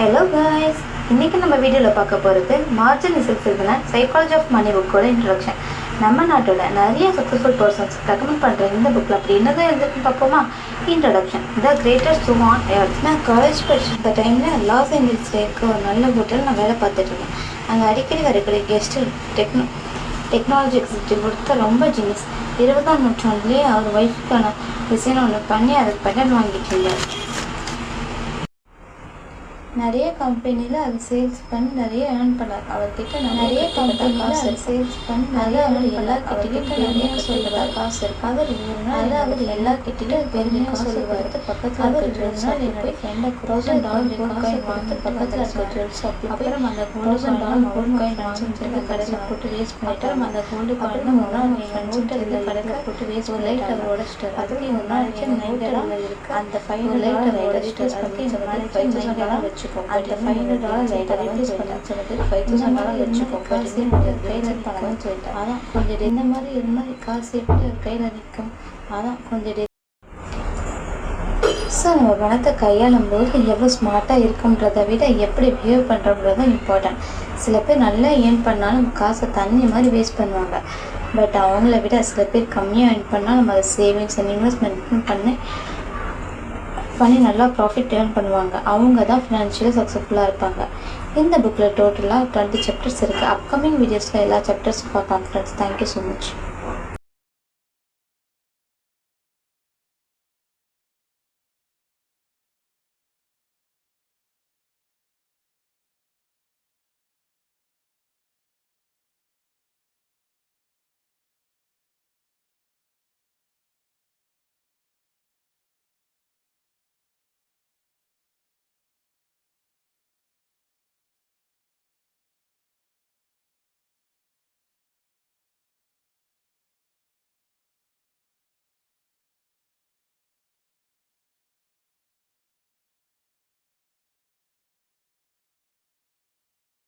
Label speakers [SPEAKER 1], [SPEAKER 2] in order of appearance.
[SPEAKER 1] Hello guys, இன்றைக்கி நம்ம வீடியோவில் பார்க்க போகிறது மார்ஜின் இசல் எழுதின சைக்காலஜி ஆஃப் மணி புக்கோட இன்ட்ரடக்ஷன். நம்ம நாட்டோட நிறைய சக்ஸஸ்ஃபுல் பர்சன்ஸ் ரெக்கமெண்ட் பண்ணுற இந்த புக்கில் அப்படி என்னதான் எழுதிருக்குன்னு பார்ப்போமா? Introduction. The greatest to on earth. நான் காலேஜ் படிச்சிருந்த டைமில் லாஸ் ஏஞ்சல்ஸில் இருக்க ஒரு நல்ல ஹோட்டல் நான் வேலை பார்த்துட்டு இருந்தேன். அங்கே அடிக்கடி வரக்கூடிய கெஸ்ட்டு டெக்னாலஜி எக்ஸிக்யூட்டிவ் கொடுத்த ரொம்ப ஜீனியஸ். 20ஆம் நூற்றாண்டுலேயே அவர் ஒய்ஃபுக்கான டிசைன் ஒன்று பண்ணி அதுக்கு பேட்டன் வாங்கிட்டு இருந்தார். நிறைய கம்பெனியில் அது சேல்ஸ் பண்ணி நிறைய ஏர்ன் பண்ணார். அவர்கிட்ட நிறைய கம்பெனியில் அது சேல்ஸ் பண்ணி நிறைய எல்லாக்கிட்ட நிறைய சொல்லுவார். காசு இருக்கு. அவர் அவர் எல்லாக்கிட்ட பெருமையாக சொல்லுவார். பக்கத்தில் அவர் என்னுடைய ஃப்ரெண்டை $1000 காயின் வாங்கிட்டு பக்கத்தில் இருக்க ஜுவல்ஸ் அப்புறம் அந்த $1000 கோல்டு காயின் வாங்கிட்டு கடையில் போட்டு வேஸ்ட் பண்ணிட்டார். அந்த கோல்டு காயின் நோட்டில் கடையில் போட்டு வேஸ்ட் ஒரு லைட் அவர் உடச்சிட்டார். அதுக்கு ஒரு நாளைக்கு நைட்டெல்லாம் இருக்கு. அந்த ஃபைனல் லைட் அவர் உடச்சிட்டு $5,000 வச்சு அந்த $500 லைட்டர் யூஸ் பண்ண சொல்லிட்டு $5,000 வச்சுக்கோ காசு கையில் பணம்னு சொல்லிட்டு அதான் கொஞ்சம் இந்த மாதிரி இருந்தால் காசு எப்படி கையில் நிற்கும். அதான் கொஞ்சம் ஸோ நம்ம பணத்தை கையாளும் போது எவ்வளோ ஸ்மார்ட்டாக இருக்குன்றதை விட எப்படி பிஹேவ் பண்ணுறோன்றது தான் இம்பார்ட்டன்ட். சில பேர் நல்லா ஏர்ன் பண்ணாலும் காசை தண்ணி மாதிரி வேஸ்ட் பண்ணுவாங்க. பட் அவங்கள விட சில பேர் கம்மியாக ஏர்ன் பண்ணால் நம்ம அதை சேவிங்ஸ் அண்ட் இன்வெஸ்ட்மெண்ட் பண்ணி நல்லா ப்ராஃபிட் ஏர்ன் பண்ணுவாங்க. அவங்க தான் ஃபினான்ஷியலி சக்ஸஸ்ஃபுல்லாக இருப்பாங்க. இந்த புக்கில் டோட்டலாக 20 சாப்டர்ஸ் இருக்குது. அப்கமிங் வீடியோஸில் எல்லா சாப்டர்ஸும் பார்க்கலாம் ஃப்ரெண்ட்ஸ். Thank you so much.